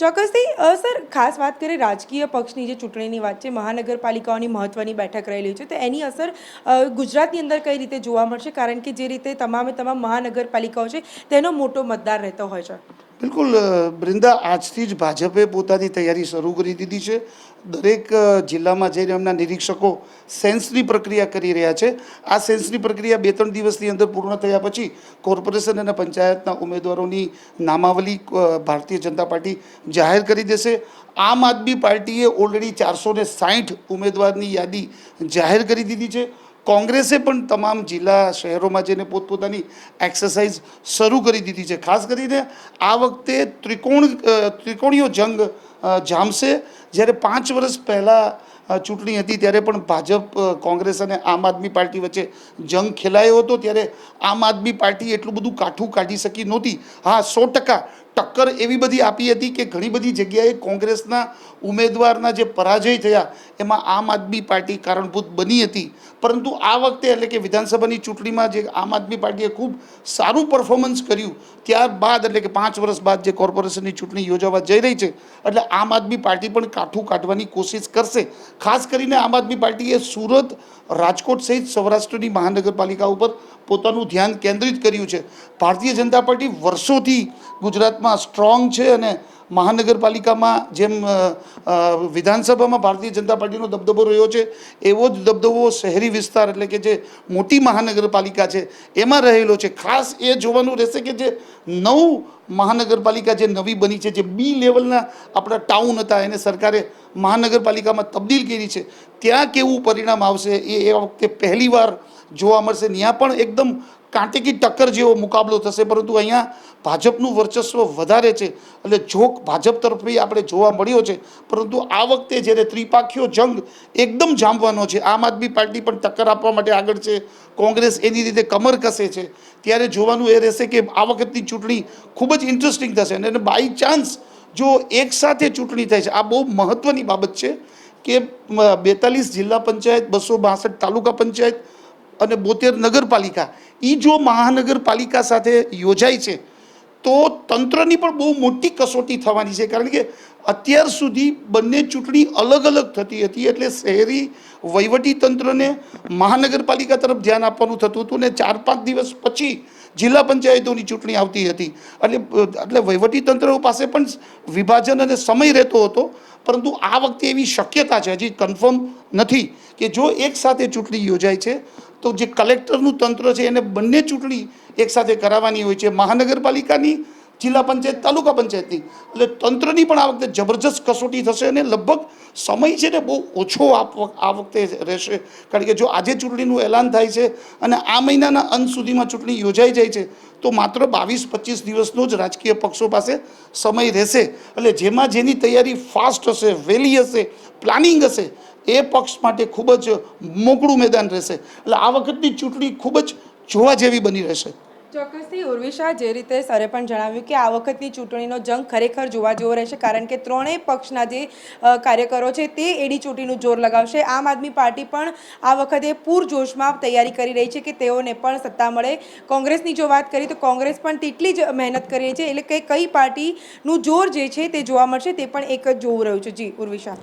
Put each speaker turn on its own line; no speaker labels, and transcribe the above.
ચોક્કસથી સર, ખાસ વાત કરીએ રાજકીય પક્ષની જે ચૂંટણીની વાત છે, મહાનગરપાલિકાઓની મહત્વની બેઠક રહેલી છે, તો એની અસર ગુજરાતની અંદર કઈ રીતે જોવા મળશે? કારણ કે જે રીતે તમામે તમામ મહાનગરપાલિકાઓ છે તેનો મોટો મતદાર રહેતો હોય છે.
બિલકુલ બ્રિંદા, આજથી જ ભાજપે પોતાની તૈયારી શરૂ કરી દીધી છે. દરેક જિલ્લામાં જઈને એમના નિરીક્ષકો સેન્સની પ્રક્રિયા કરી રહ્યા છે. આ સેન્સની પ્રક્રિયા 2-3 દિવસની અંદર પૂર્ણ થયા પછી કોર્પોરેશન અને પંચાયતના ઉમેદવારોની નામાવલી ભારતીય જનતા પાર્ટી જાહેર કરી દેશે. આમ આદમી પાર્ટીએ ઓલરેડી 460 ઉમેદવારની યાદી જાહેર કરી દીધી છે. કોંગ્રેસે પણ તમામ જિલ્લા શહેરોમાં જઈને પોતપોતાની એક્સરસાઇઝ શરૂ કરી દીધી છે. ખાસ કરીને આ વખતે ત્રિકોણીયો જંગ જામશે. જ્યારે 5 વર્ષ પહેલાં ચૂંટણી હતી ત્યારે પણ ભાજપ, કોંગ્રેસ અને આમ આદમી પાર્ટી વચ્ચે જંગ ખેલાયો હતો. ત્યારે આમ આદમી પાર્ટી એટલું બધું કાઠું કાઢી શકી નહોતી. હા, 100% ટક્કર એવી બધી આપી હતી કે ઘણી બધી જગ્યાએ કોંગ્રેસના ઉમેદવારના જે પરાજય થયા એમાં આમ આદમી પાર્ટી કારણભૂત બની હતી. પરંતુ આ વખતે એટલે કે વિધાનસભાની ચૂંટણીમાં જે આમ આદમી પાર્ટીએ ખૂબ સારું પરફોર્મન્સ કર્યું, ત્યારબાદ એટલે કે 5 વર્ષ બાદ જે કોર્પોરેશનની ચૂંટણી યોજાવા જઈ રહી છે, એટલે આમ આદમી પાર્ટી પણ કાઠું કાઢવાની કોશિશ કરશે. ખાસ કરીને આમ આદમી પાર્ટીએ સુરત, રાજકોટ સહિત સૌરાષ્ટ્રની મહાનગરપાલિકા ઉપર પોતાનું ધ્યાન કેન્દ્રિત કર્યું છે. ભારતીય જનતા પાર્ટી વર્ષોથી ગુજરાતમાં સ્ટ્રોંગ છે અને મહાનગરપાલિકામાં જેમ વિધાનસભામાં ભારતીય જનતા પાર્ટીનો દબદબો રહ્યો છે, એવો જ દબદબો શહેરી વિસ્તાર એટલે કે જે મોટી મહાનગરપાલિકા છે એમાં રહેલો છે. ખાસ એ જોવાનું રહેશે કે જે 9 મહાનગરપાલિકા જે નવી બની છે, જે બી લેવલના આપણા ટાઉન હતા, એને સરકારે મહાનગરપાલિકામાં તબદીલ કરી છે, ત્યાં કેવું પરિણામ આવશે એ વખતે પહેલીવાર જોવા મળશે. ત્યાં પણ એકદમ કાંટેકી ટક્કર જેવો મુકાબલો થશે. પરંતુ અહીંયા ભાજપનું વર્ચસ્વ વધારે છે એટલે જોક ભાજપ તરફથી આપણે જોવા મળ્યો છે. પરંતુ આ વખતે જ્યારે ત્રિપાખીયો જંગ એકદમ જામવાનો છે, આમ આદમી પાર્ટી પણ ટક્કર આપવા માટે આગળ છે, કોંગ્રેસ એની રીતે કમર કસે છે, ત્યારે જોવાનું એ રહેશે કે આ વખતની ચૂંટણી ખૂબ જ ઇન્ટરેસ્ટિંગ થશે. અને બાય ચાન્સ જો એકસાથે ચૂંટણી થાય છે, આ બહુ મહત્ત્વની બાબત છે કે 42 જિલ્લા પંચાયત, 262 તાલુકા પંચાયત અને 72 નગરપાલિકા, એ જો મહાનગરપાલિકા સાથે યોજાય છે તો તંત્રની પણ બહુ મોટી કસોટી થવાની છે. કારણ કે અત્યાર સુધી બંને ચૂંટણી અલગ અલગ થતી હતી, એટલે શહેરી વહીવટી તંત્રને મહાનગરપાલિકા તરફ ધ્યાન આપવાનું થતું હતું ને 4-5 દિવસ પછી જિલ્લા પંચાયતોની ચૂંટણી આવતી હતી. એટલે વહીવટી તંત્ર પાસે પણ વિભાજન અને સમય રહેતો હતો. પરંતુ આ વખતે એવી શક્યતા છે, હજી કન્ફર્મ નથી, કે જો એકસાથે ચૂંટણી યોજાય છે તો જે કલેક્ટરનું તંત્ર છે એને બંને ચૂંટણી એકસાથે કરાવવાની હોય છે, મહાનગરપાલિકાની, જિલ્લા પંચાયત, તાલુકા પંચાયતની. એટલે તંત્રની પણ આ વખતે જબરજસ્ત કસોટી થશે અને લગભગ સમય છે ને બહુ ઓછો આ વખતે રહેશે. કારણ કે જો આજે ચૂંટણીનું એલાન થાય છે અને આ મહિનાના અંત સુધીમાં ચૂંટણી યોજાઈ જાય છે તો માત્ર 22-25 દિવસનો જ રાજકીય પક્ષો પાસે સમય રહેશે. એટલે જેમાં જેની તૈયારી ફાસ્ટ હશે, વહેલી હશે, પ્લાનિંગ હશે, એ પક્ષ માટે ખૂબ જ મોકળું મેદાન રહેશે. એટલે આ વખતની ચૂંટણી ખૂબ જ જોવા જેવી બની રહેશે.
ચોક્કસથી ઉર્વિશા, જે રીતે સરે પણ જણાવ્યું કે આ વખતની ચૂંટણીનો જંગ ખરેખર જોવા જેવો રહેશે. કારણ કે ત્રણેય પક્ષના જે કાર્યકરો છે તે એડી ચોટીનું જોર લગાવશે. આમ આદમી પાર્ટી પણ આ વખતે પૂરજોશમાં તૈયારી કરી રહી છે કે તેઓને પણ સત્તા મળે. કોંગ્રેસની જો વાત કરીએ તો કોંગ્રેસ પણ તેટલી જ મહેનત કરી રહી છે. એટલે કે કઈ પાર્ટીનું જોર જે છે તે જોવા મળશે તે પણ એક જ જોવું રહ્યું છે. જી ઉર્વિશા.